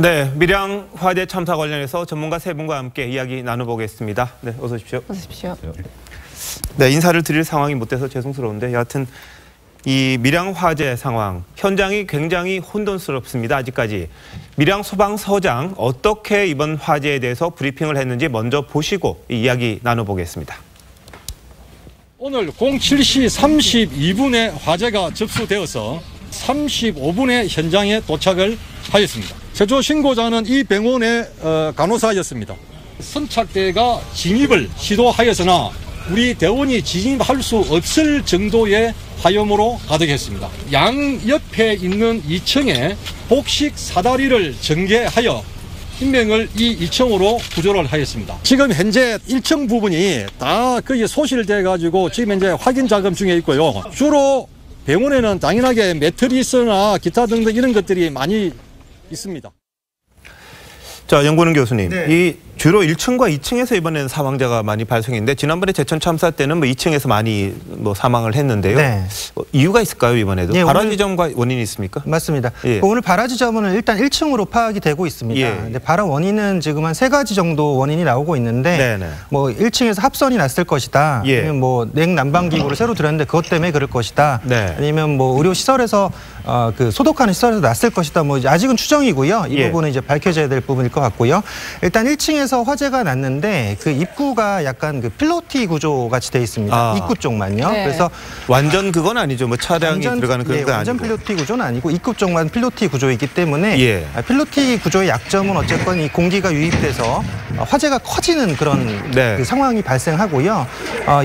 네, 밀양 화재 참사 관련해서 전문가 세 분과 함께 이야기 나눠보겠습니다. 네, 어서 오십시오. 어서 오십시오. 네, 인사를 드릴 상황이 못 돼서 죄송스러운데 여하튼 이 밀양 화재 상황, 현장이 굉장히 혼돈스럽습니다. 아직까지. 밀양 소방서장 어떻게 이번 화재에 대해서 브리핑을 했는지 먼저 보시고 이야기 나눠보겠습니다. 오늘 07시 32분에 화재가 접수되어서 35분에 현장에 도착을 하였습니다. 최초 신고자는 이 병원의 간호사였습니다. 선착대가 진입을 시도하였으나 우리 대원이 진입할 수 없을 정도의 화염으로 가득했습니다. 양 옆에 있는 2층에 복식 사다리를 전개하여 인명을 이 2층으로 구조를 하였습니다. 지금 현재 1층 부분이 다 거의 소실돼 가지고 지금 현재 확인 작업 중에 있고요. 주로 병원에는 당연하게 매트리스나 기타 등등 이런 것들이 많이 있습니다. 자, 연구는 교수님, 네. 이 주로 1층과 2층에서 이번에는 사망자가 많이 발생했는데 지난번에 제천 참사 때는 뭐 2층에서 많이 뭐 했는데요. 네. 이유가 있을까요, 이번에도? 네, 발화 오늘- 지점과 원인이 있습니까? 맞습니다. 예. 오늘 발화 지점은 일단 1층으로 파악이 되고 있습니다. 예. 근데 발화 원인은 지금 한 3가지 정도 원인이 나오고 있는데 네네. 뭐 1층에서 합선이 났을 것이다. 예. 아니면 뭐 냉난방 기구를 새로 들였는데 그것 때문에 그럴 것이다. 네. 아니면 뭐 의료 시설에서 그 소독하는 시설에서 났을 것이다. 뭐 이제 아직은 추정이고요. 이 예. 부분은 이제 밝혀져야 될 부분일 것 같고요. 일단 1층에서 화재가 났는데 그 입구가 약간 그 필로티 구조 같이 돼 있습니다. 아. 입구 쪽만요. 네. 그래서 완전 그건 아니죠. 뭐 차량이 들어가는 그런 예, 건 완전 아니고. 필로티 구조는 아니고 입구 쪽만 필로티 구조이기 때문에 예. 필로티 구조의 약점은 어쨌건 이 공기가 유입돼서 화재가 커지는 그런 네. 그 상황이 발생하고요.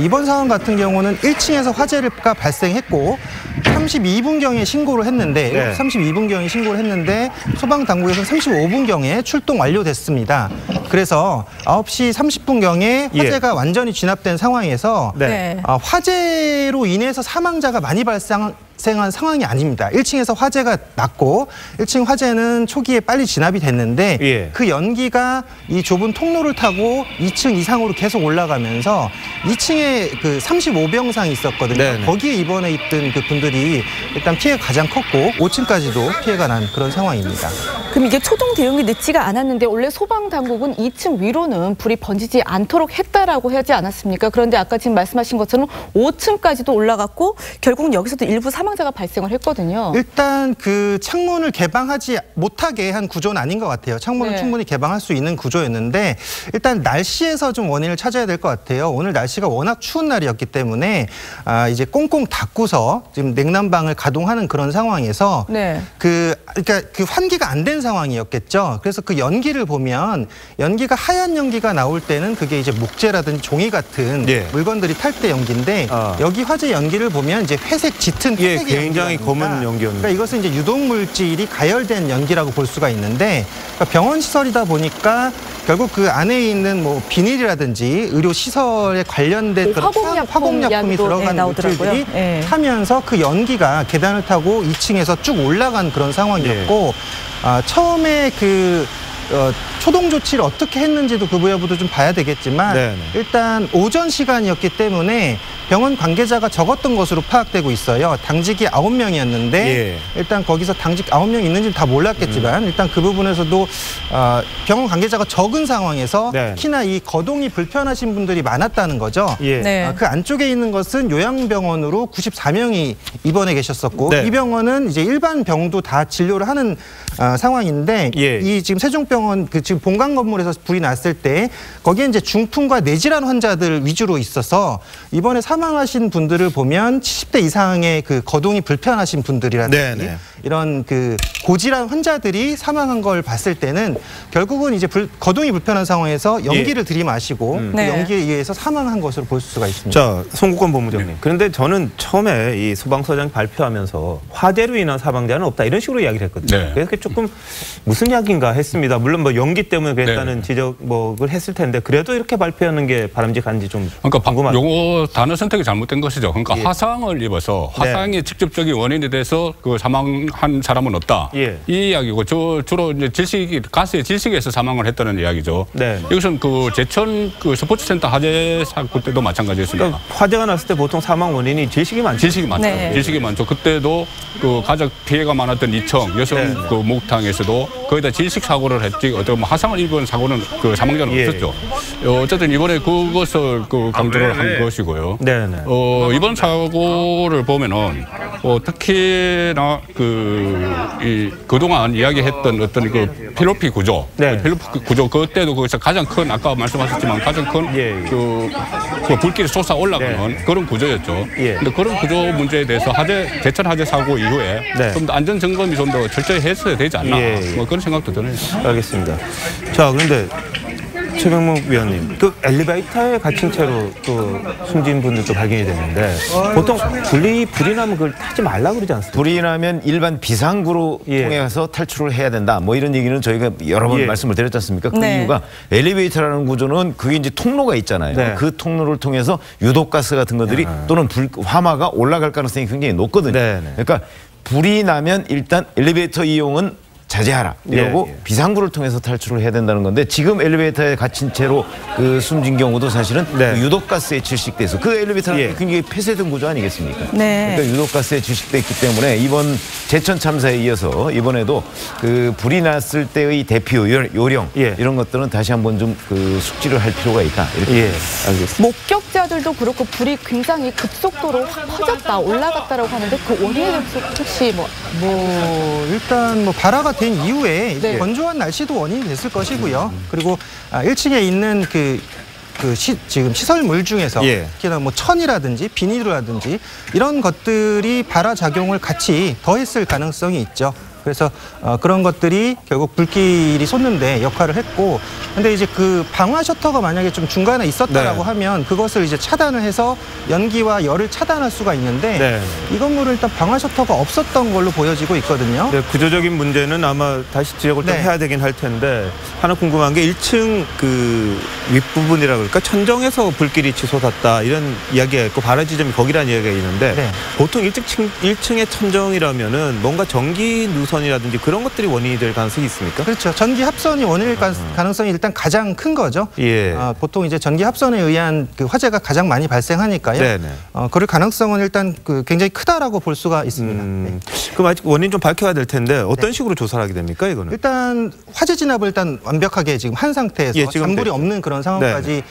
이번 상황 같은 경우는 1층에서 화재가 발생했고 32분경에 신고를 했는데 네. 32분경에 신고를 했는데 소방당국에서는 35분경에 출동 완료됐습니다. 그래서 9시 30분경에 화재가 완전히 진압된 상황에서 네. 화재로 인해서 사망자가 많이 발생한 상황이 아닙니다. 1층에서 화재가 났고 1층 화재는 초기에 빨리 진압이 됐는데 예. 그 연기가 이 좁은 통로를 타고 2층 이상으로 계속 올라가면서 2층에 그 35병상이 있었거든요. 네네. 거기에 입원해 있던 그 분들이 일단 피해가 가장 컸고 5층까지도 피해가 난 그런 상황입니다. 그럼 이게 초동 대응이 늦지가 않았는데 원래 소방당국은 2층 위로는 불이 번지지 않도록 했다라고 하지 않았습니까? 그런데 아까 지금 말씀하신 것처럼 5층까지도 올라갔고 결국은 여기서도 일부 사망자가 발생을 했거든요. 일단 그 창문을 개방하지 못하게 한 구조는 아닌 것 같아요. 창문을 네. 충분히 개방할 수 있는 구조였는데 일단 날씨에서 좀 원인을 찾아야 될 것 같아요. 오늘 날씨가 워낙 추운 날이었기 때문에 이제 꽁꽁 닫고서 지금 냉난방을 가동하는 그런 상황에서 네. 그러니까 그 환기가 안 된 상황이었겠죠. 그래서 그 연기를 보면 연기가 하얀 연기가 나올 때는 그게 이제 목재라든지 종이 같은 예. 물건들이 탈 때 연기인데 여기 화재 연기를 보면 이제 회색 짙은 예, 회색의 굉장히 연기가 검은 납니다. 연기였는데. 그러니까 이것은 이제 유독물질이 가열된 연기라고 볼 수가 있는데 그러니까 병원 시설이다 보니까 결국 그 안에 있는 뭐 비닐이라든지 의료 시설에 관련된 그런 화공약품이 약도, 들어간 나오더라고요. 물질들이 예. 타면서 그 연기가 계단을 타고 2층에서 쭉 올라간 그런 상황이었고 처음에 초동 조치를 어떻게 했는지도 그 여부도 좀 봐야 되겠지만 네네. 일단 오전 시간이었기 때문에 병원 관계자가 적었던 것으로 파악되고 있어요. 당직이 9명이었는데 예. 일단 거기서 당직 9명 있는지는 다 몰랐겠지만 일단 그 부분에서도 병원 관계자가 적은 상황에서 네. 특히나 이 거동이 불편하신 분들이 많았다는 거죠. 예. 네. 그 안쪽에 있는 것은 요양병원으로 94명이 입원해 계셨었고 네. 이 병원은 이제 일반 병도 다 진료를 하는 상황인데 예. 이 지금 세종병원 그 지금 본관 건물에서 불이 났을 때 거기에 이제 중풍과 뇌질환 환자들 위주로 있어서 이번에 사망하신 분들을 보면 70대 이상의 그 거동이 불편하신 분들이라든지 네네. 이런 그 고질환 환자들이 사망한 걸 봤을 때는 결국은 이제 거동이 불편한 상황에서 연기를 들이마시고 그 네. 연기에 의해서 사망한 것으로 볼 수가 있습니다. 자, 송국권 본부장님. 그런데 저는 처음에 이 소방서장 발표하면서 화재로 인한 사망자는 없다 이런 식으로 이야기를 했거든요. 네. 그래서 조금 무슨 이야기인가 했습니다. 물론 뭐 연기 때문에 그랬다는 네. 지적을 했을 텐데 그래도 이렇게 발표하는 게 바람직한지 좀 그러니까 궁금합니다. 요거 단어 선택이 잘못된 것이죠. 그러니까 예. 화상을 입어서 화상이 직접적인 원인이 돼서 그 사망한 사망한 사람은 없다. 예. 이 이야기고 주로 이제 가스의 질식에서 사망을 했다는 이야기죠. 네. 이것은 그 제천 그 스포츠센터 화재 사건 때도 마찬가지였습니다. 그러니까 화재가 났을 때 보통 사망 원인이 질식이 많죠. 질식이 많죠. 네. 질식이 많죠. 그때도 그 가장 피해가 많았던 이청 여성 네. 그 목욕탕에서도 거의 다 질식 사고를 했지 어떤 뭐 화상을 입은 사고는 그 사망자는 예. 없었죠. 어쨌든 이번에 그것을 그 강조를 한 것이고요. 네네. 이번 사고를 보면은 특히나 그동안 이야기했던 어떤 그 필로피 구조, 네. 필로피 구조 그때도 거기서 가장 큰 아까 말씀하셨지만 가장 큰 예. 그 불길이 솟아 올라가는 그런 구조였죠. 예. 근데 그런 구조 문제에 대해서 제천 화재 사고 이후에 네. 좀 더 안전 점검이 좀 더 철저히 했어야 되지 않나 예. 뭐 그런 생각도 드네요. 알겠습니다. 자, 그런데 최병묵 위원님, 그 엘리베이터에 갇힌 채로 또 숨진 분들도 발견이 됐는데 보통 불이 나면 그걸 타지 말라 그러지 않습니까? 불이 나면 일반 비상구로 예. 통해서 탈출을 해야 된다. 뭐 이런 얘기는 저희가 여러 번 예. 말씀을 드렸지 않습니까? 그 네. 이유가 엘리베이터라는 구조는 그게 이제 통로가 있잖아요. 네. 그 통로를 통해서 유독가스 같은 것들이 또는 화마가 올라갈 가능성이 굉장히 높거든요. 네, 네. 그러니까 불이 나면 일단 엘리베이터 이용은 자제하라. 이러고 예, 예. 비상구를 통해서 탈출을 해야 된다는 건데 지금 엘리베이터에 갇힌 채로 그 숨진 경우도 사실은 네. 그 유독가스에 질식돼서 그 엘리베이터는 예. 굉장히 폐쇄된 구조 아니겠습니까? 네. 그러니까 유독가스에 질식됐기 때문에 이번 제천 참사에 이어서 이번에도 그 불이 났을 때의 대피 요령 예. 이런 것들은 다시 한번 좀 그 숙지를 할 필요가 있다. 이렇게 예, 알겠습니다. 목격자들도 그렇고 불이 굉장히 급속도로 확 퍼졌다, 올라갔다라고 하는데 그 원인에 대해서 혹시 일단 발화가 된 이후에 이제 네. 건조한 날씨도 원인이 됐을 것이고요. 그리고 1층에 있는 지금 시설물 중에서 예. 특히나 뭐 천이라든지 비닐이라든지 이런 것들이 발화 작용을 같이 더했을 가능성이 있죠. 그래서 그런 것들이 결국 불길이 솟는데 역할을 했고, 근데 이제 그 방화 셔터가 만약에 좀 중간에 있었다라고 네. 하면 그것을 이제 차단을 해서 연기와 열을 차단할 수가 있는데 네. 이 건물은 일단 방화 셔터가 없었던 걸로 보여지고 있거든요. 네, 구조적인 문제는 아마 다시 지적을 좀 네. 해야 되긴 할 텐데 하나 궁금한 게 1층 그 윗부분이라 그럴까 천정에서 불길이 치솟았다 이런 이야기가 있고 발화 지점이 거기라는 이야기가 있는데 네. 보통 1층의 천정이라면은 뭔가 전기 누선이라든지 그런 것들이 원인이 될 가능성이 있습니까? 그렇죠. 전기 합선이 원인일 가능성이 일단 가장 큰 거죠. 예. 보통 이제 전기 합선에 의한 그 화재가 가장 많이 발생하니까요. 네네. 그럴 가능성은 일단 굉장히 크다라고 볼 수가 있습니다. 네. 그럼 아직 원인 좀 밝혀야 될 텐데 어떤 식으로 조사를 하게 됩니까, 이거는? 일단 화재 진압을 일단 완벽하게 지금 한 상태에서 예, 지금 잔불이 됐죠. 없는 그런 상황까지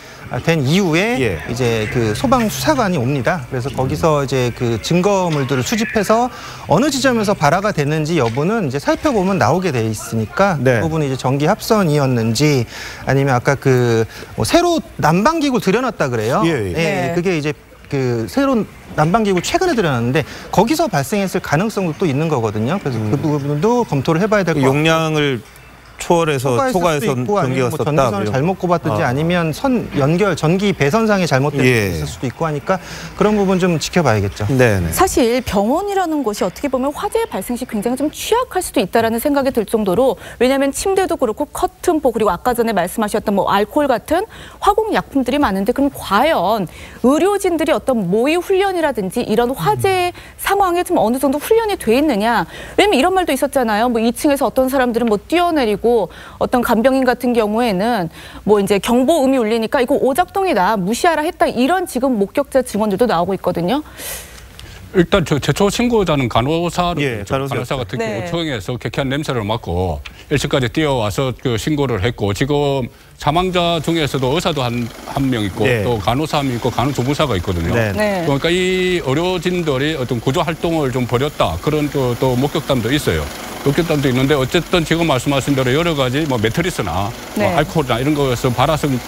된 이후에 예. 이제 그 소방 수사관이 옵니다. 그래서 거기서 이제 그 증거물들을 수집해서 어느 지점에서 발화가 됐는지 여부는 이제 살펴보면 나오게 돼 있으니까 네. 그 부분이 이제 전기 합선이었는지 아니면 아까 뭐 새로 난방기구 들여놨다 그래요. 예, 예. 네. 그게 이제 그 새로운 난방기구 최근에 들여놨는데 거기서 발생했을 가능성도 또 있는 거거든요. 그래서 그 부분도 검토를 해봐야 될 것 같고. 용량을 초과해서 전기가 썼다. 전기선을 잘못 꼽았든지 아니면 전기 배선상에 잘못된 예. 게 있을 수도 있고 하니까 그런 부분 좀 지켜봐야겠죠. 네네. 사실 병원이라는 곳이 어떻게 보면 화재 발생 시 굉장히 좀 취약할 수도 있다라는 생각이 들 정도로, 왜냐하면 침대도 그렇고 커튼포 그리고 아까 전에 말씀하셨던 뭐 알코올 같은 화공 약품들이 많은데, 그럼 과연 의료진들이 어떤 모의 훈련이라든지 이런 화재 상황에 좀 어느 정도 훈련이 돼 있느냐? 왜냐면 이런 말도 있었잖아요. 뭐 2층에서 어떤 사람들은 뭐 뛰어내리고 어떤 간병인 같은 경우에는 뭐 이제 경보음이 울리니까 이거 오작동이다, 무시하라 했다, 이런 지금 목격자 증언들도 나오고 있거든요. 일단 제초 신고자는 간호사로 예, 간호사가 특히 네. 5층에서 쾌쾌한 냄새를 맡고 1층까지 뛰어와서 그 신고를 했고, 지금 사망자 중에서도 의사도 한 명 있고 네. 또 간호사 한 명 있고 간호조무사가 있거든요. 네. 네. 그러니까 이 의료진들이 어떤 구조 활동을 좀 벌였다, 그런 또 목격담도 있어요. 목격담도 있는데 어쨌든 지금 말씀하신 대로 여러 가지 뭐 매트리스나 네. 뭐 알코올이나 이런 거에서 발화성이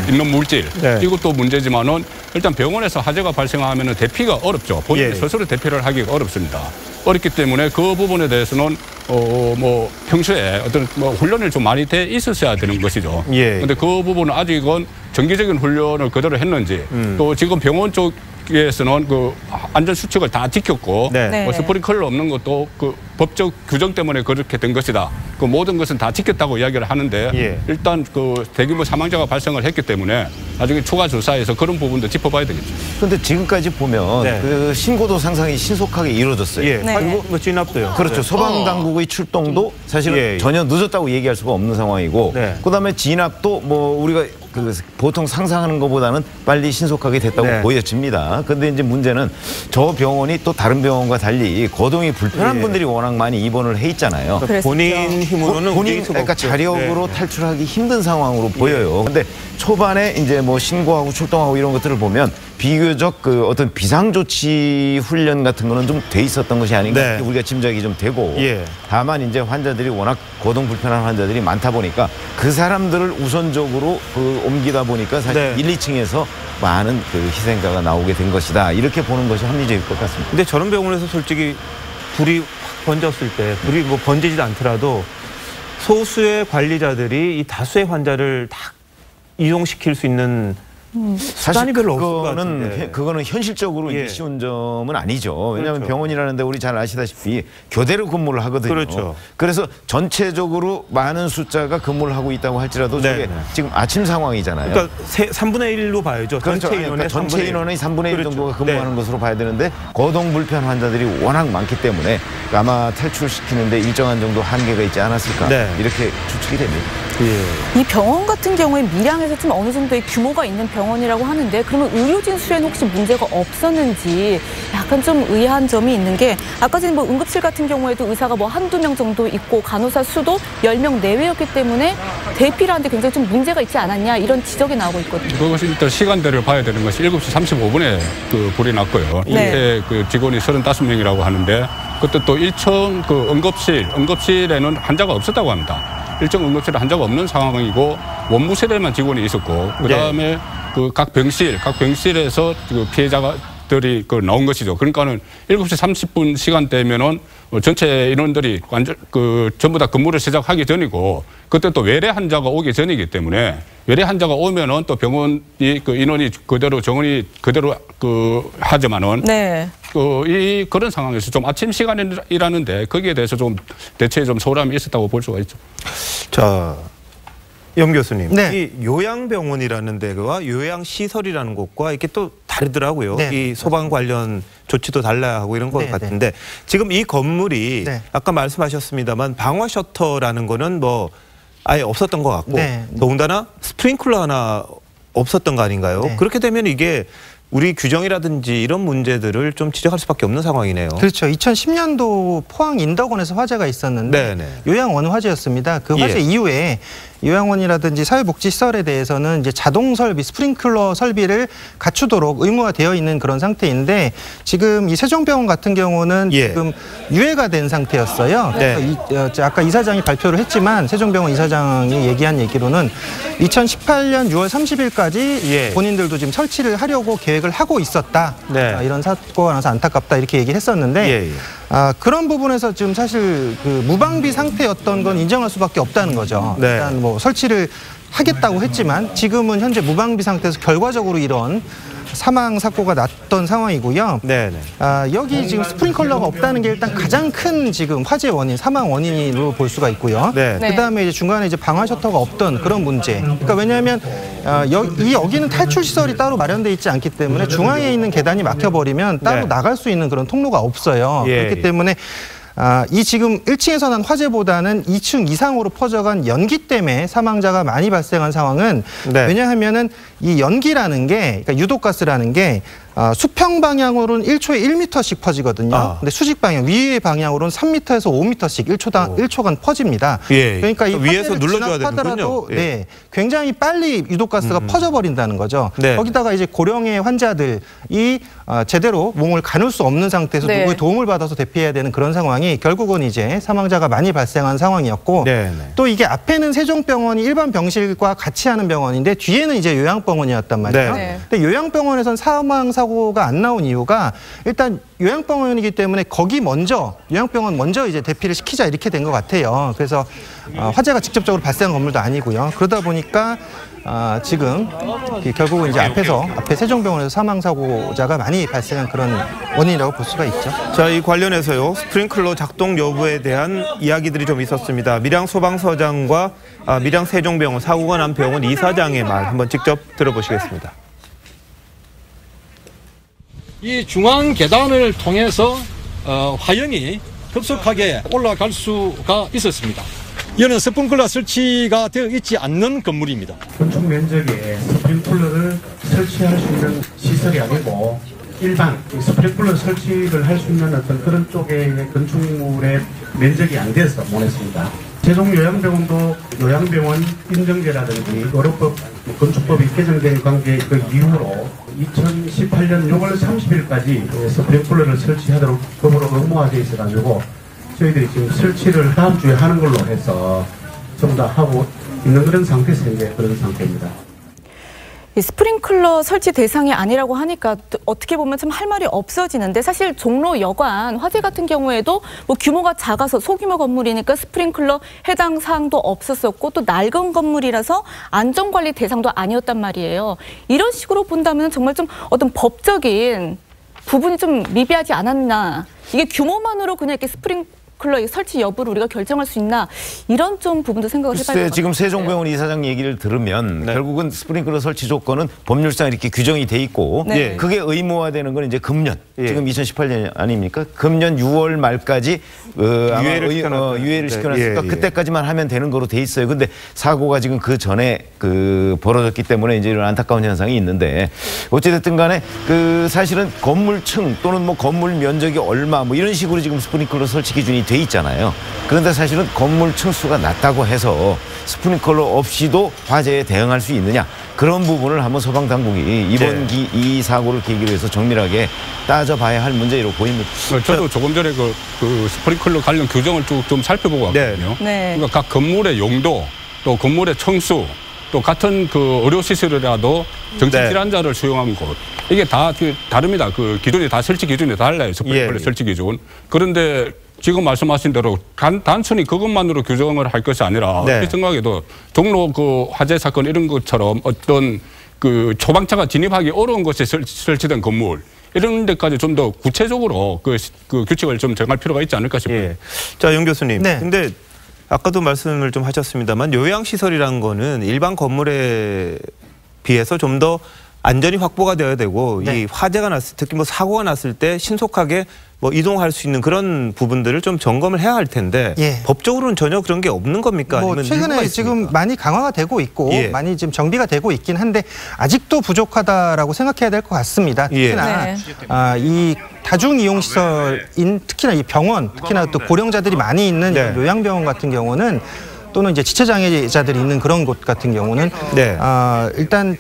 있는 물질, 네. 이것도 문제지만은 일단 병원에서 화재가 발생하면은 대피가 어렵죠. 본인이 예. 스스로 대피를 하기가 어렵습니다. 어렵기 때문에 그 부분에 대해서는 뭐 평소에 어떤 뭐 훈련을 좀 많이 돼 있었어야 되는 것이죠. 예. 근데 그 부분은 아직은 정기적인 훈련을 그대로 했는지, 또 지금 병원 쪽 쪽에서는 그 안전 수칙을 다 지켰고 네. 뭐 스프링클러 없는 것도 그 법적 규정 때문에 그렇게 된 것이다. 그 모든 것은 다 지켰다고 이야기를 하는데 예. 일단 그 대규모 사망자가 발생을 했기 때문에 나중에 추가 조사에서 그런 부분도 짚어봐야 되겠죠. 그런데 지금까지 보면 네. 그 신고도 상상이 신속하게 이루어졌어요. 예. 네. 그리고 뭐 진압도요. 그렇죠. 소방당국의 출동도 사실은 예, 예. 전혀 늦었다고 얘기할 수가 없는 상황이고 네. 그다음에 진압도 뭐 우리가 그 보통 상상하는 것보다는 빨리 신속하게 됐다고 네. 보여집니다. 그런데 이제 문제는 저 병원이 또 다른 병원과 달리 거동이 불편한 예. 분들이 워낙 많이 입원을 해 있잖아요. 그랬었죠. 본인 힘으로는 본인 움직일 수가 그러니까 없죠. 자력으로 네. 탈출하기 힘든 상황으로 보여요. 근데 초반에 이제 뭐 신고하고 출동하고 이런 것들을 보면 비교적 그 어떤 비상조치 훈련 같은 거는 좀 돼 있었던 것이 아닌가 네. 우리가 짐작이 좀 되고 예. 다만 이제 환자들이 워낙 거동 불편한 환자들이 많다 보니까 그 사람들을 우선적으로 그 옮기다 보니까 사실 네. 1, 2층에서 많은 그 희생자가 나오게 된 것이다. 이렇게 보는 것이 합리적일 것 같습니다. 근데 저런 병원에서 솔직히 불이 확 번졌을 때 불이 뭐 번지지도 않더라도 소수의 관리자들이 이 다수의 환자를 다 이동시킬 수 있는 수단이 별로 없을 것 같은데. 그거는 현실적으로 예. 이제 쉬운 점은 아니죠. 왜냐하면 그렇죠. 병원이라는데 우리 잘 아시다시피 교대로 근무를 하거든요. 그렇죠. 그래서 전체적으로 많은 숫자가 근무를 하고 있다고 할지라도 네, 저게 네. 지금 아침 상황이잖아요. 그러니까 3분의 1로 봐야죠. 그렇죠. 전체 인원의 전체 3분의 1. 인원의 3분의 1 그렇죠. 정도가 근무하는 네. 것으로 봐야 되는데 거동 불편 환자들이 워낙 많기 때문에 아마 탈출시키는데 일정한 정도 한계가 있지 않았을까 네. 이렇게 추측이 됩니다. 예. 이 병원 같은 경우에 밀양에서 좀 어느 정도의 규모가 있는 병원이라고 하는데 그러면 의료진 수에는 혹시 문제가 없었는지 약간 좀 의아한 점이 있는 게 아까 전에 뭐 응급실 같은 경우에도 의사가 뭐 한두 명 정도 있고 간호사 수도 10명 내외였기 때문에 대피를 하는데 굉장히 좀 문제가 있지 않았냐 이런 지적이 나오고 있거든요. 그것이 일단 시간대를 봐야 되는 것이 7시 35분에 그 불이 났고요. 네. 이때 그 직원이 35명이라고 하는데 그때 또 1층 그 응급실에는 환자가 없었다고 합니다. 1층 응급실에 환자가 없는 상황이고 원무실에만 직원이 있었고 그다음에 그 각 병실에서 그 피해자들이 그 나온 것이죠. 그러니까는 7시 30분 시간대면은 전체 인원들이 완전 그 전부 다 근무를 시작하기 전이고 그때 또 외래 환자가 오기 전이기 때문에 외래 환자가 오면은 또 병원이 그 인원이 그대로 정원이 그대로 그 하지만은 네. 그런 상황에서 좀 아침 시간이라는데 거기에 대해서 좀 대체에 좀 소홀함이 있었다고 볼 수가 있죠. 자, 염 교수님, 네. 이 요양병원이라는 데와 요양시설이라는 곳과 이게 또 다르더라고요. 네. 이 소방 관련 조치도 달라야 하고 이런 것 네, 같은데 지금 이 건물이 네. 아까 말씀하셨습니다만 방화 셔터라는 거는 뭐 아예 없었던 것 같고 네. 더군다나 스프링클러 하나 없었던 거 아닌가요? 네. 그렇게 되면 이게 우리 규정이라든지 이런 문제들을 좀 지적할 수밖에 없는 상황이네요. 그렇죠. 2010년도 포항 인덕원에서 화재가 있었는데 네네. 요양원 화재였습니다. 그 화재 예. 이후에 요양원이라든지 사회복지시설에 대해서는 이제 자동 설비, 스프링클러 설비를 갖추도록 의무화되어 있는 그런 상태인데 지금 이 세종병원 같은 경우는 예. 지금 유예가 된 상태였어요. 네. 그래서 아까 이사장이 발표를 했지만 세종병원 이사장이 얘기한 얘기로는 2018년 6월 30일까지 예. 본인들도 지금 설치를 하려고 계획을 하고 있었다. 네. 이런 사고가 나서 안타깝다 이렇게 얘기를 했었는데 예, 예. 그런 부분에서 지금 사실 그 무방비 상태였던 건 인정할 수밖에 없다는 거죠. 네. 일단 뭐 설치를 하겠다고 했지만 지금은 현재 무방비 상태에서 결과적으로 이런 사망 사고가 났던 상황이고요. 네네. 여기 지금 스프링클러가 없다는 게 일단 가장 큰 지금 화재 원인, 사망 원인으로 볼 수가 있고요. 네. 네. 그다음에 이제 중간에 이제 방화 셔터가 없던 그런 문제. 그러니까 왜냐하면 여기는 탈출 시설이 따로 마련돼 있지 않기 때문에 중앙에 있는 계단이 막혀버리면 따로 네. 나갈 수 있는 그런 통로가 없어요. 예, 그렇기 예. 때문에 이 지금 1층에서 난 화재보다는 2층 이상으로 퍼져간 연기 때문에 사망자가 많이 발생한 상황은 네. 왜냐하면은 이 연기라는 게 그러니까 유독가스라는 게 수평 방향으로는 1초에 1m씩 퍼지거든요. 근데 수직 방향, 위의 방향으로는 3m에서 5m씩 1초간 퍼집니다. 예. 그러니까 이 위에서 화재를 눌러줘야 진압하더라도 되는군요. 예. 네, 굉장히 빨리 유독가스가 퍼져버린다는 거죠. 네. 거기다가 이제 고령의 환자들이 제대로 몸을 가눌 수 없는 상태에서 네. 누구의 도움을 받아서 대피해야 되는 그런 상황이 결국은 이제 사망자가 많이 발생한 상황이었고 네, 네. 또 이게 앞에는 세종병원이 일반 병실과 같이 하는 병원인데 뒤에는 이제 요양병원이었단 말이에요. 네. 근데 요양병원에선 사망 사고 사고가 안 나온 이유가 일단 요양병원이기 때문에 거기 먼저 요양병원 먼저 이제 대피를 시키자 이렇게 된 것 같아요. 그래서 화재가 직접적으로 발생한 건물도 아니고요. 그러다 보니까 지금 결국은 이제 앞에 세종병원에서 사망 사고자가 많이 발생한 그런 원인이라고 볼 수가 있죠. 자, 이 관련해서요. 스프링클러 작동 여부에 대한 이야기들이 좀 있었습니다. 밀양 소방서장과 밀양 세종병원 사고가 난 병원 이사장의 말 한번 직접 들어보시겠습니다. 이 중앙 계단을 통해서 화형이 급속하게 올라갈 수가 있었습니다. 이는 스프링클러 설치가 되어 있지 않는 건물입니다. 건축 면적에 스프링클러를 설치할 수 있는 시설이 아니고 일반 스프링클러 설치를 할 수 있는 어떤 그런 쪽의 건축물의 면적이 안 돼서 못했습니다. 세종요양병원도 요양병원 인정제라든지 의료법, 건축법이 개정된 관계 그 이후로 2018년 6월 30일까지 스프링클러를 설치하도록 법으로 의무화되어 있어가지고 저희들이 지금 설치를 다음 주에 하는 걸로 해서 전부 다 하고 있는 그런 상태에서 이제 그런 상태입니다. 이 스프링클러 설치 대상이 아니라고 하니까 어떻게 보면 참 할 말이 없어지는데 사실 종로 여관 화재 같은 경우에도 뭐 규모가 작아서 소규모 건물이니까 스프링클러 해당 사항도 없었었고 또 낡은 건물이라서 안전관리 대상도 아니었단 말이에요. 이런 식으로 본다면 정말 좀 어떤 법적인 부분이 좀 미비하지 않았나. 이게 규모만으로 그냥 이렇게 스프링클러 설치 여부를 우리가 결정할 수 있나 이런 좀 부분도 생각을 해봐야 될 것 같아요. 지금 세종병원 이사장 얘기를 들으면 결국은 스프링클러 설치 조건은 법률상 이렇게 규정이 돼 있고 그게 의무화되는 건 이제 금년 지금 2018년 아닙니까? 금년 6월 말까지 유예를 시켜놨으니까 그때까지만 하면 되는 거로 돼 있어요. 근데 사고가 지금 그 전에 벌어졌기 때문에 이제 이런 안타까운 현상이 있는데 어찌됐든 간에 사실은 건물층 또는 뭐 건물 면적이 얼마 뭐 이런 식으로 지금 스프링클러 설치 기준이 돼 있잖아요. 그런데 사실은 건물 층수가 낮다고 해서 스프링클러 없이도 화재에 대응할 수 있느냐 그런 부분을 한번 소방당국이 이번 이 사고를 계기로 해서 정밀하게 따져봐야 할 문제로 보입니다. 저도 조금 전에 그 스프링클러 관련 규정을 쭉 좀 살펴보고 왔거든요. 그러니까 각 건물의 용도 또 건물의 층수 또 같은 그 의료시설이라도 정신질환자를 수용한 곳 이게 다 다릅니다. 그 기준이 다 설치 기준이 달라요. 스프링클러 설치 기준. 그런데 지금 말씀하신 대로 단순히 그것만으로 규정을 할 것이 아니라 제 생각에도 종로 그 화재 사건 이런 것처럼 어떤 그 초방차가 진입하기 어려운 곳에 설치된 건물 이런 데까지 좀 더 구체적으로 그 규칙을 좀 정할 필요가 있지 않을까 싶어요. 자, 영 교수님. 근데 아까도 말씀을 좀 하셨습니다만 요양시설이라는 거는 일반 건물에 비해서 좀 더 안전이 확보가 되어야 되고 이 화재가 특히 뭐 사고가 났을 때 신속하게 뭐 이동할 수 있는 그런 부분들을 좀 점검을 해야 할 텐데 법적으로는 전혀 그런 게 없는 겁니까? 뭐 아니면 최근에 지금 많이 강화가 되고 있고 많이 지금 정비가 되고 있긴 한데 아직도 부족하다라고 생각해야 될 것 같습니다. 특히나 이 다중이용시설인 특히나 이 병원 특히나 또 고령자들이 많이 있는 요양병원 같은 경우는 또는 이제 지체장애자들이 있는 그런 곳 같은 경우는 일단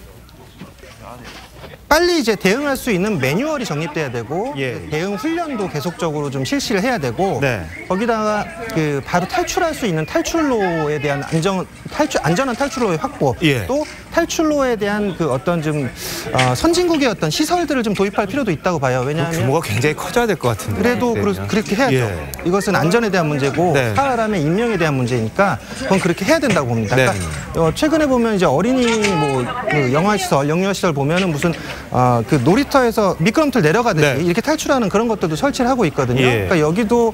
빨리 이제 대응할 수 있는 매뉴얼이 정립돼야 되고 대응 훈련도 계속적으로 좀 실시를 해야 되고 거기다가 바로 탈출할 수 있는 탈출로에 대한 안전한 탈출로의 확보 또 탈출로에 대한 어떤 좀 선진국의 어떤 시설들을 좀 도입할 필요도 있다고 봐요. 왜냐하면 규모가 굉장히 커져야 될 것 같은데. 그래도 그렇게 해야죠. 이것은 안전에 대한 문제고 사람의 인명에 대한 문제니까 그건 그렇게 해야 된다고 봅니다. 그러니까 최근에 보면 이제 어린이 뭐 영아시설, 영유아시설 보면은 무슨 그 놀이터에서 미끄럼틀 내려가듯이 이렇게 탈출하는 그런 것들도 설치를 하고 있거든요. 그러니까 여기도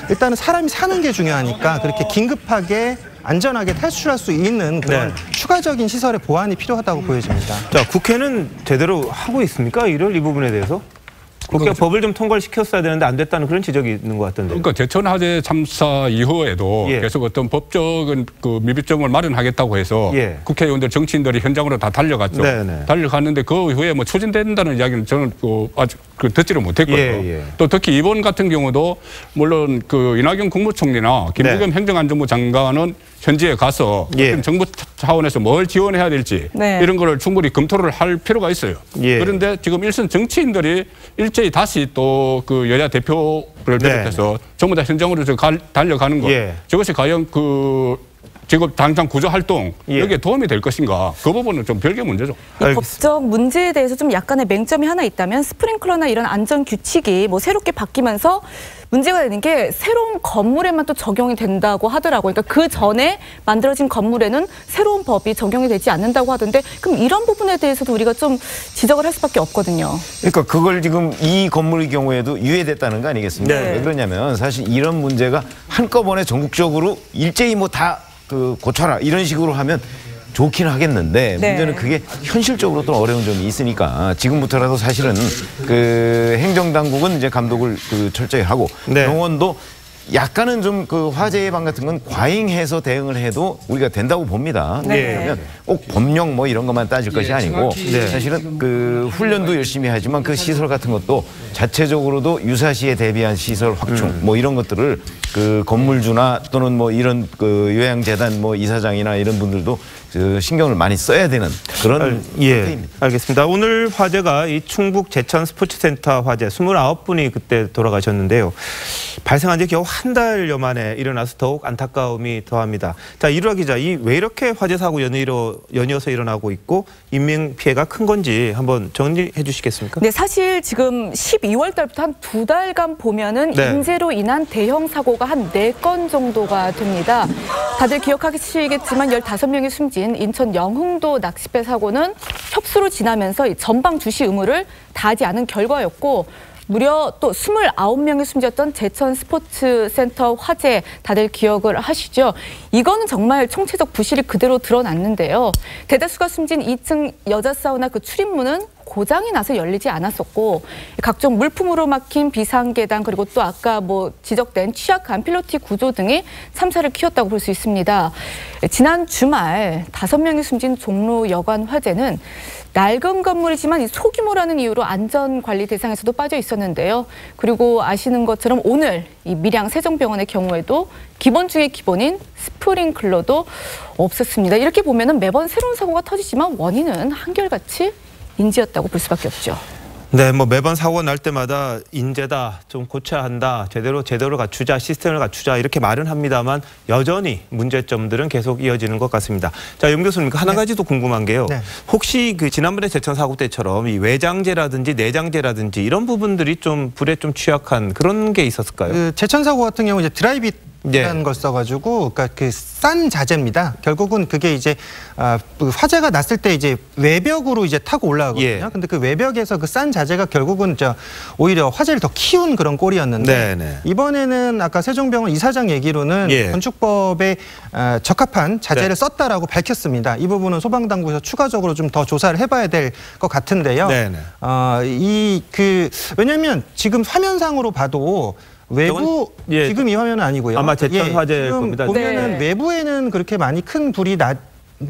일단은 사람이 사는 게 중요하니까 그렇게 긴급하게 안전하게 탈출할 수 있는 그런 추가적인 시설의 보완이 필요하다고 보여집니다. 자, 국회는 제대로 하고 있습니까? 이 부분에 대해서? 국회가 법을 좀 통과를 시켰어야 되는데 안 됐다는 그런 지적이 있는 것 같던데. 그러니까 제천 화재 참사 이후에도 계속 어떤 법적인 그 미비점을 마련하겠다고 해서 국회의원들 정치인들이 현장으로 다 달려갔죠. 달려갔는데 그 이후에 뭐 추진된다는 이야기는 저는 아직 듣지를 못했거든요. 또 특히 이번 같은 경우도 물론 그 이낙연 국무총리나 김부겸 행정안전부 장관은 현지에 가서 정부 차원에서 뭘 지원해야 될지 이런 거를 충분히 검토를 할 필요가 있어요. 그런데 지금 일선 정치인들이 일제히 다시 또 그 여야 대표를 비롯해서 전부 다 현장으로 달려가는 것. 저것이 과연 그 지금 당장 구조 활동 여기에 도움이 될 것인가 그 부분은 좀 별개 문제죠. 이 법적 문제에 대해서 좀 약간의 맹점이 하나 있다면 스프링클러나 이런 안전 규칙이 뭐 새롭게 바뀌면서 문제가 되는 게 새로운 건물에만 또 적용이 된다고 하더라고요. 그러니까 그 전에 만들어진 건물에는 새로운 법이 적용이 되지 않는다고 하던데 그럼 이런 부분에 대해서도 우리가 좀 지적을 할 수밖에 없거든요. 그러니까 그걸 지금 이 건물의 경우에도 유예됐다는 거 아니겠습니까? 네. 왜 그러냐면 사실 이런 문제가 한꺼번에 전국적으로 일제히 뭐 다 고쳐라 이런 식으로 하면 좋긴 하겠는데 네. 문제는 그게 현실적으로 또 어려운 점이 있으니까 지금부터라도 사실은 그 행정당국은 이제 감독을 철저히 하고 네. 병원도 약간은 좀 그 화재 예방 같은 건 과잉해서 대응을 해도 우리가 된다고 봅니다. 네. 그러면 꼭 법령 뭐 이런 것만 따질 것이 아니고 네. 사실은 그 훈련도 열심히 하지만 그 시설 같은 것도 자체적으로도 유사시에 대비한 시설 확충 뭐 이런 것들을 그 건물주나 또는 뭐 이런 그 요양재단 뭐 이사장이나 이런 분들도 그 신경을 많이 써야 되는 그런 상태입니다. 알겠습니다. 오늘 화재가 이 충북 제천 스포츠센터 화재 29분이 그때 돌아가셨는데요. 발생한 지 겨우 한 달여 만에 일어나서 더욱 안타까움이 더합니다. 자, 이루아 기자, 왜 이렇게 화재 사고 연이어서 일어나고 있고 인명 피해가 큰 건지 한번 정리해 주시겠습니까? 네, 사실 지금 12월 달부터 한 2달간 보면은 네. 인재로 인한 대형 사고가 한 4건 정도가 됩니다. 다들 기억하시겠지만 15명이 숨진 인천 영흥도 낚싯배 사고는 협수로 지나면서 이 전방 주시 의무를 다하지 않은 결과였고 무려 또 29명이 숨졌던 제천 스포츠센터 화재 다들 기억을 하시죠? 이거는 정말 총체적 부실이 그대로 드러났는데요. 대다수가 숨진 2층 여자 사우나 그 출입문은 고장이 나서 열리지 않았었고 각종 물품으로 막힌 비상계단 그리고 또 아까 뭐 지적된 취약한 필로티 구조 등이 참사를 키웠다고 볼 수 있습니다. 지난 주말 5명이 숨진 종로 여관 화재는 낡은 건물이지만 이 소규모라는 이유로 안전관리 대상에서도 빠져 있었는데요. 그리고 아시는 것처럼 오늘 이 밀양 세종병원의 경우에도 기본 중의 기본인 스프링클러도 없었습니다. 이렇게 보면은 매번 새로운 사고가 터지지만 원인은 한결같이 인재였다고 볼 수밖에 없죠. 네, 뭐 매번 사고 날 때마다 인재다, 좀 고쳐야 한다, 제대로 갖추자, 시스템을 갖추자 이렇게 말은 합니다만 여전히 문제점들은 계속 이어지는 것 같습니다. 자, 용 교수님, 하나 가지 더 궁금한 게요. 네. 혹시 그 지난번에 제천 사고 때처럼 이 외장재라든지 내장재라든지 이런 부분들이 좀 불에 좀 취약한 그런 게 있었을까요? 그 제천 사고 같은 경우 이제 드라이빗 이라는 네. 걸 써가지고, 그러니까 그 싼 자재입니다. 결국은 그게 이제 그 화재가 났을 때 이제 외벽으로 이제 타고 올라가거든요. 예. 근데 그 외벽에서 그 싼 자재가 결국은 오히려 화재를 더 키운 그런 꼴이었는데 네네. 이번에는 아까 세종병원 이사장 얘기로는 예. 건축법에 적합한 자재를 네. 썼다라고 밝혔습니다. 이 부분은 소방당국에서 추가적으로 좀 더 조사를 해봐야 될 것 같은데요. 네네. 왜냐하면 지금 화면상으로 봐도 외부 예. 지금 이 화면은 아니고요. 아마 제천 화재일 지금 겁니다. 보면은 네. 외부에는 그렇게 많이 큰 불이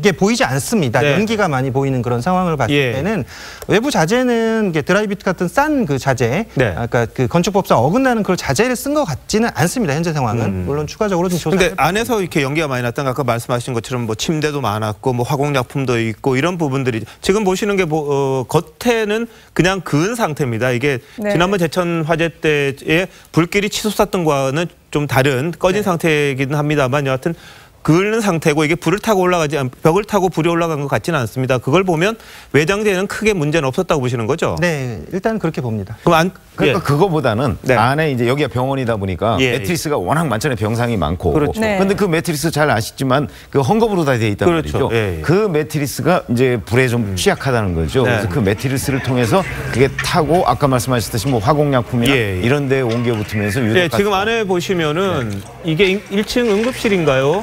게 보이지 않습니다. 네. 연기가 많이 보이는 그런 상황을 봤을 예. 때는 외부 자재는 이게 드라이빗 같은 싼 그 자재, 네. 그러니까 그 건축법상 어긋나는 그런 자재를 쓴 것 같지는 않습니다. 현재 상황은 물론 추가적으로 좀 조사. 근데 안에서 이렇게 연기가 많이 났던 아까 말씀하신 것처럼 뭐 침대도 많았고 뭐 화공약품도 있고 이런 부분들이 지금 보시는 게 겉에는 그냥 그은 상태입니다. 이게 네. 지난번 제천 화재 때의 불길이 치솟았던 거와는 좀 다른 꺼진 상태이긴 합니다만 여하튼 그을는 상태고 이게 벽을 타고 불이 올라간 것 같지는 않습니다. 그걸 보면 외장재에는 크게 문제는 없었다고 보시는 거죠? 네, 일단 그렇게 봅니다. 그럼 그러니까 예. 그거보다는 네. 안에 이제 여기가 병원이다 보니까 예. 매트리스가 워낙 많잖아요. 병상이 많고. 그렇죠. 네. 근데 그 매트리스 잘 아시지만 그 헝겊으로 다 돼 있단 그렇죠. 말이죠. 예, 예. 그 매트리스가 이제 불에 좀 취약하다는 거죠. 네. 그래서 그 매트리스를 통해서 그게 타고 아까 말씀하셨듯이 뭐 화공약품이나 예, 예. 이런 데에 옮겨 붙으면서 유독 네, 지금 안에 보시면은 이게 1층 응급실인가요?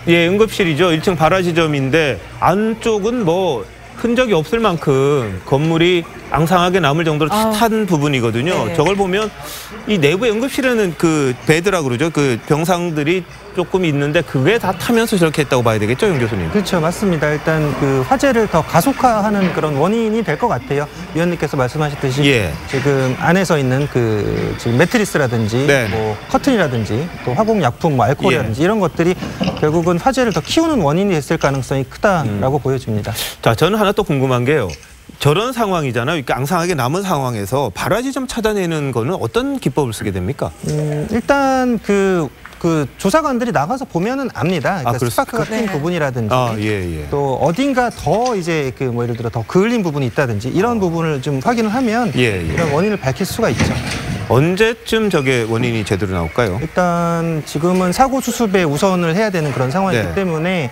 예, 응급실이죠. 1층 발화지점인데 안쪽은 뭐 흔적이 없을 만큼 건물이 앙상하게 남을 정도로 탄 부분이거든요. 네. 저걸 보면 이 내부의 응급실에는 그 베드라 그러죠. 그 병상들이 조금 있는데 그게 다 타면서 저렇게 했다고 봐야 되겠죠, 용 교수님? 그렇죠, 맞습니다. 일단 그 화재를 더 가속화하는 그런 원인이 될 것 같아요. 위원님께서 말씀하셨듯이 예. 지금 안에서 있는 그 지금 매트리스라든지 네. 뭐 커튼이라든지 또 화공약품, 뭐 알코올이라든지 예. 이런 것들이 결국은 화재를 더 키우는 원인이 됐을 가능성이 크다라고 보여집니다. 자, 저는 하나 또 궁금한 게요. 저런 상황이잖아요. 이렇게 앙상하게 남은 상황에서 발화지점 찾아내는 거는 어떤 기법을 쓰게 됩니까? 일단 그 그 조사관들이 나가서 보면은 압니다. 그러니까 스파크가 튄 부분이라든지 또 어딘가 더 이제 그 뭐 예를 들어 더 그을린 부분이 있다든지 이런 부분을 좀 확인을 하면 이런 원인을 밝힐 수가 있죠. 언제쯤 저게 원인이 제대로 나올까요? 일단 지금은 사고 수습에 우선을 해야 되는 그런 상황이기 때문에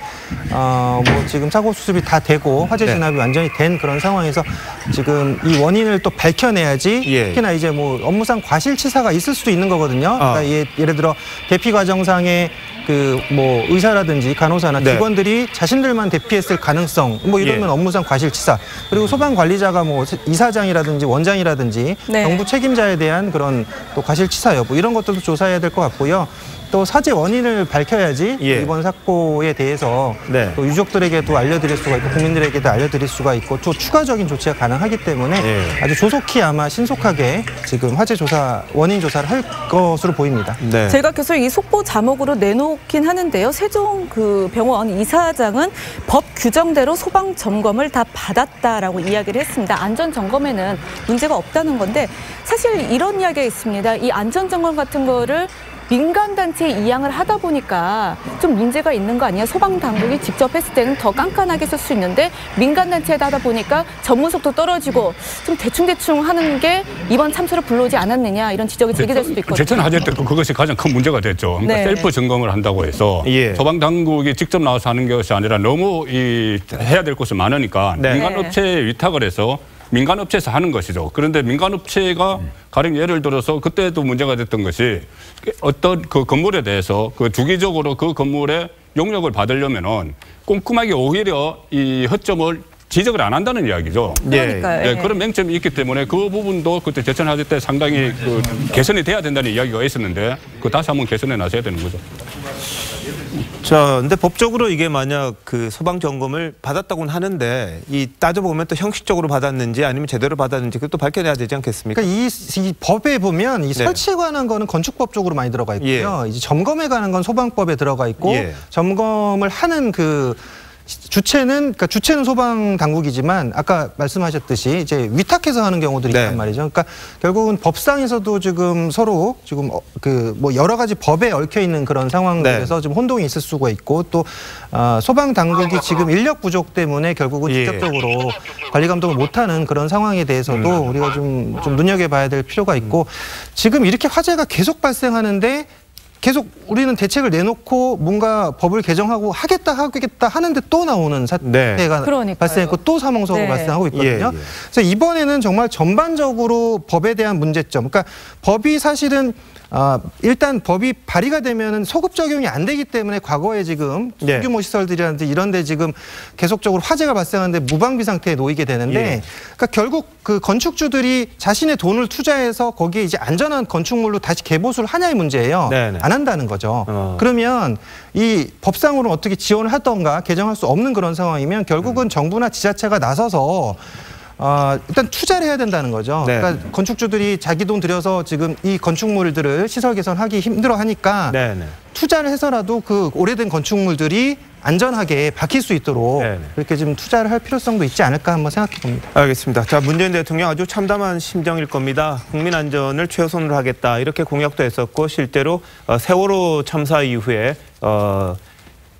뭐 지금 사고 수습이 다 되고 화재 진압이 완전히 된 그런 상황에서 지금 이 원인을 또 밝혀내야지 특히나 이제 뭐 업무상 과실치사가 있을 수도 있는 거거든요. 그러니까 예를 들어 대피 과정상에 그 뭐 의사라든지 간호사나 직원들이 자신들만 대피했을 가능성 뭐 이러면 업무상 과실치사 그리고 소방 관리자가 뭐 이사장이라든지 원장이라든지 정부 책임자에 대한 그런 또 과실치사 여부 이런 것들도 조사해야 될 것 같고요. 또 사제 원인을 밝혀야지 이번 사고에 대해서 또 유족들에게도 알려드릴 수가 있고 국민들에게도 알려드릴 수가 있고 또 추가적인 조치가 가능하기 때문에 아주 조속히 아마 신속하게 지금 화재 조사 원인 조사를 할 것으로 보입니다. 제가 계속 이 속보 자목으로 내놓긴 하는데요. 세종 그 병원 이사장은 법 규정대로 소방 점검을 다 받았다라고 이야기를 했습니다. 안전 점검에는 문제가 없다는 건데 사실 이런 이야기가 있습니다. 이 안전 점검 같은 거를 민간단체에 이양을 하다 보니까 좀 문제가 있는 거 아니야? 소방당국이 직접 했을 때는 더 깐깐하게 쓸 수 있는데 민간단체에다 하다 보니까 전문성도 떨어지고 좀 대충대충 하는 게 이번 참사를 불러오지 않았느냐 이런 지적이 제기될 수도 있거든요. 제천 화재 때도 그것이 가장 큰 문제가 됐죠. 그러니까 셀프 점검을 한다고 해서 소방당국이 직접 나와서 하는 것이 아니라 너무 해야 될 것이 많으니까 민간업체에 위탁을 해서 민간업체에서 하는 것이죠. 그런데 민간업체가 가령 예를 들어서 그때도 문제가 됐던 것이 어떤 그 건물에 대해서 그 주기적으로 그 건물의 용역을 받으려면은 꼼꼼하게 오히려 이 허점을 지적을 안 한다는 이야기죠. 그러니까요. 그런 맹점이 있기 때문에 그 부분도 그때 제천 화재 때 상당히 그 개선이 돼야 된다는 이야기가 있었는데 그 다시 한번 개선해 나서야 되는 거죠. 자, 근데 법적으로 이게 만약 그 소방 점검을 받았다고는 하는데 이 따져보면 또 형식적으로 받았는지 아니면 제대로 받았는지 그것도 밝혀내야 되지 않겠습니까? 그러니까 이 법에 보면 이 설치에 관한 거는 건축법 쪽으로 많이 들어가 있고요. 이제 점검에 관한 건 소방법에 들어가 있고 점검을 하는 그 주체는 소방 당국이지만 아까 말씀하셨듯이 이제 위탁해서 하는 경우들이 있단 말이죠. 그러니까 결국은 법상에서도 지금 서로 지금 그 뭐 여러 가지 법에 얽혀 있는 그런 상황들에서 좀 혼동이 있을 수가 있고 또 소방 당국이 지금 인력 부족 때문에 결국은 직접적으로 관리 감독을 못하는 그런 상황에 대해서도 우리가 좀 눈여겨봐야 될 필요가 있고 지금 이렇게 화재가 계속 발생하는데. 계속 우리는 대책을 내놓고 뭔가 법을 개정하고 하겠다 하는데 또 나오는 사태가 발생했고 또 사망사고가 발생하고 있거든요. 그래서 이번에는 정말 전반적으로 법에 대한 문제점. 그러니까 법이 사실은 일단 법이 발의가 되면은 소급 적용이 안 되기 때문에 과거에 지금 소규모 시설들이라든지 이런 데 지금 계속적으로 화재가 발생하는데 무방비 상태에 놓이게 되는데 그러니까 결국 그 건축주들이 자신의 돈을 투자해서 거기에 이제 안전한 건축물로 다시 개보수를 하냐의 문제예요. 안 한다는 거죠. 그러면 이 법상으로 어떻게 지원을 하던가 개정할 수 없는 그런 상황이면 결국은 정부나 지자체가 나서서 일단 투자를 해야 된다는 거죠. 그러니까 건축주들이 자기 돈 들여서 지금 이 건축물들을 시설 개선하기 힘들어하니까 투자를 해서라도 그 오래된 건축물들이 안전하게 박힐 수 있도록 그렇게 좀 투자를 할 필요성도 있지 않을까 한번 생각해 봅니다. 알겠습니다. 자, 문재인 대통령 아주 참담한 심정일 겁니다. 국민 안전을 최우선으로 하겠다 이렇게 공약도 했었고 실제로 세월호 참사 이후에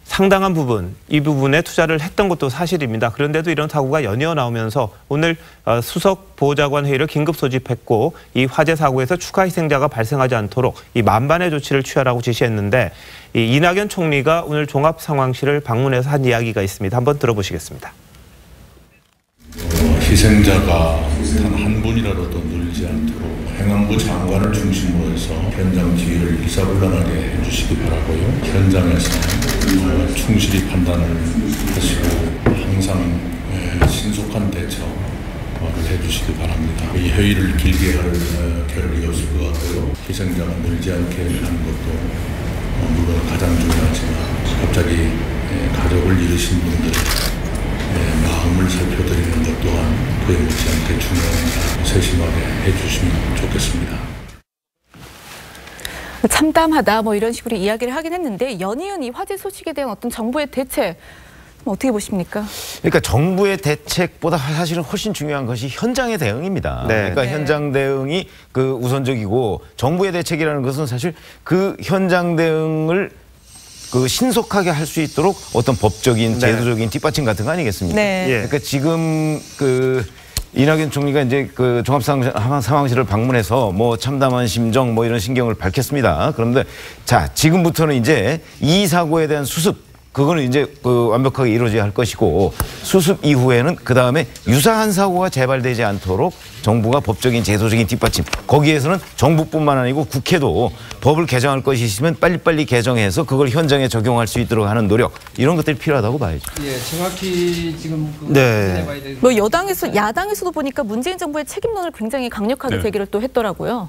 상당한 부분, 이 부분에 투자를 했던 것도 사실입니다. 그런데도 이런 사고가 연이어 나오면서 오늘 수석 보좌관 회의를 긴급 소집했고 이 화재 사고에서 추가 희생자가 발생하지 않도록 이 만반의 조치를 취하라고 지시했는데 이 이낙연 총리가 오늘 종합상황실을 방문해서 한 이야기가 있습니다. 한번 들어보시겠습니다. 희생자가 단 한 분이라도 더 늘지 않도록 행안부 장관을 중심으로 해서 현장 지휘를 일사불란하게 해주시기 바라고요. 현장에서 충실히 판단을 하시고 항상 신속한 대처를 해주시기 바랍니다. 이 회의를 길게 할 겨를이 없을 것 같고요. 희생자가 늘지 않게 하는 것도 물론 가장 중요하지만 갑자기 가족을 잃으신 분들 마음을 살펴드리는 것 또한 그에 못지않게 중요합니다. 세심하게 해주시면 좋겠습니다. 참담하다 뭐 이런 식으로 이야기를 하긴 했는데 연이은 이 화재 소식에 대한 어떤 정부의 대책 어떻게 보십니까? 그러니까 정부의 대책보다 사실은 훨씬 중요한 것이 현장의 대응입니다. 네. 그러니까 현장 대응이 그 우선적이고 정부의 대책이라는 것은 사실 그 현장 대응을 그 신속하게 할 수 있도록 어떤 법적인 제도적인 뒷받침 같은 거 아니겠습니까? 네. 그러니까 지금 그 이낙연 총리가 이제 그 종합상황실을 방문해서 뭐 참담한 심정 뭐 이런 신경을 밝혔습니다. 그런데 자, 지금부터는 이제 이 사고에 대한 수습, 그거는 이제 그 완벽하게 이루어져야 할 것이고, 수습 이후에는 그 다음에 유사한 사고가 재발되지 않도록 정부가 법적인 제도적인 뒷받침, 거기에서는 정부뿐만 아니고 국회도 법을 개정할 것이 있으면 빨리빨리 개정해서 그걸 현장에 적용할 수 있도록 하는 노력, 이런 것들이 필요하다고 봐야죠. 예, 정확히 지금 네. 뭐 야당에서도 보니까 문재인 정부의 책임론을 굉장히 강력하게 제기를 또 했더라고요.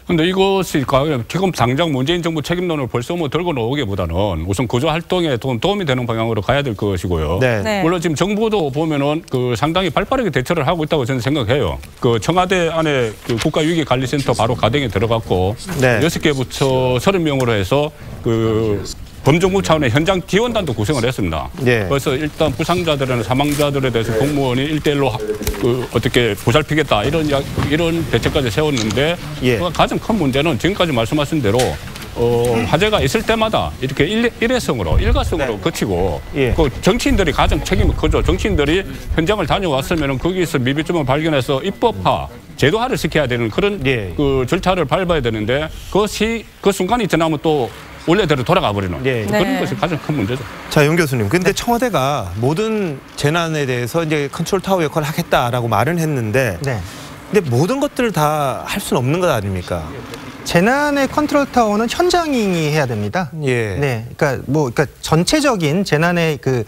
근데 이것이 지금 당장 문재인 정부 책임론을 벌써 뭐 들고 나오기보다는 우선 구조 활동에 도움이 되는 방향으로 가야 될 것이고요. 네. 물론 지금 정부도 보면은 그 상당히 발빠르게 대처를 하고 있다고 저는 생각해요. 그 청와대 안에 그 국가위기관리센터 바로 가동에 들어갔고 6개 부처 30명으로 해서 그 범정부 차원의 현장 지원단도 구성을 했습니다. 그래서 일단 부상자들이나 사망자들에 대해서 공무원이 1대1로 그 어떻게 보살피겠다 이런 대책까지 세웠는데 가장 큰 문제는 지금까지 말씀하신 대로 화재가 있을 때마다 이렇게 일가성으로 거치고 그 정치인들이 가장 책임이 크죠. 정치인들이 현장을 다녀왔으면 거기서 미비점을 발견해서 입법화, 제도화를 시켜야 되는 그런 그 절차를 밟아야 되는데 그것이 그 순간이 지나면 또 원래대로 돌아가 버리는 그런 것이 가장 큰 문제죠. 자, 용 교수님. 근데 청와대가 모든 재난에 대해서 이제 컨트롤 타워 역할을 하겠다라고 말은 했는데 근데 모든 것들을 다 할 수는 없는 것 아닙니까? 재난의 컨트롤 타워는 현장이 해야 됩니다. 네, 그러니까 전체적인 재난의 그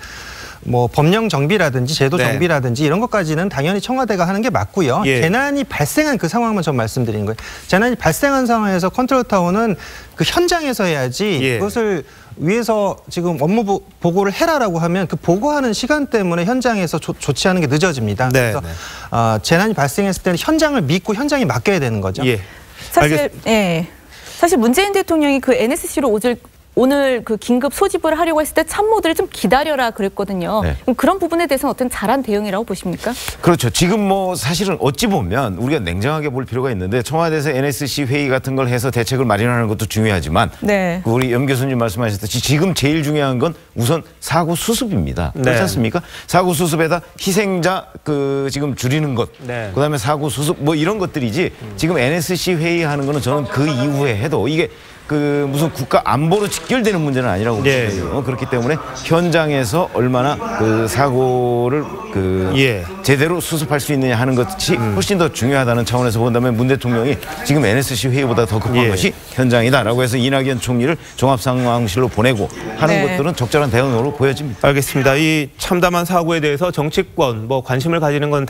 뭐 법령 정비라든지 제도 정비라든지 이런 것까지는 당연히 청와대가 하는 게 맞고요. 재난이 발생한 그 상황만 전 말씀드리는 거예요. 재난이 발생한 상황에서 컨트롤 타워는 그 현장에서 해야지 그것을 위에서 지금 업무 보고를 해라라고 하면 그 보고하는 시간 때문에 현장에서 조치하는 게 늦어집니다. 그래서 재난이 발생했을 때는 현장을 믿고 현장에 맡겨야 되는 거죠. 사실 문재인 대통령이 그 NSC로 오늘 그 긴급 소집을 하려고 했을 때 참모들이 좀 기다려라 그랬거든요. 그럼 그런 부분에 대해서는 어떤 잘한 대응이라고 보십니까? 그렇죠. 지금 뭐 사실은 어찌 보면 우리가 냉정하게 볼 필요가 있는데 청와대에서 NSC 회의 같은 걸 해서 대책을 마련하는 것도 중요하지만 우리 염 교수님 말씀하셨듯이 지금 제일 중요한 건 우선 사고 수습입니다. 그렇지 않습니까? 사고 수습에다 희생자 그 지금 줄이는 것, 그다음에 사고 수습 뭐 이런 것들이지 지금 NSC 회의하는 거는 저는 그 이후에 해도 이게 그 무슨 국가 안보로 직결되는 문제는 아니라고 보거든요. 그렇기 때문에 현장에서 얼마나 그 사고를 그 제대로 수습할 수 있느냐 하는 것이 훨씬 더 중요하다는 차원에서 본다면 문 대통령이 지금 NSC 회의보다 더 급한 것이 현장이다라고 해서 이낙연 총리를 종합상황실로 보내고 하는 것들은 적절한 대응으로 보여집니다. 알겠습니다. 이 참담한 사고에 대해서 정치권 뭐 관심을 가지는 건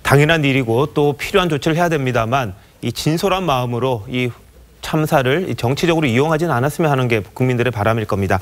당연한 일이고 또 필요한 조치를 해야 됩니다만 이 진솔한 마음으로 이 참사를 정치적으로 이용하지는 않았으면 하는 게 국민들의 바람일 겁니다.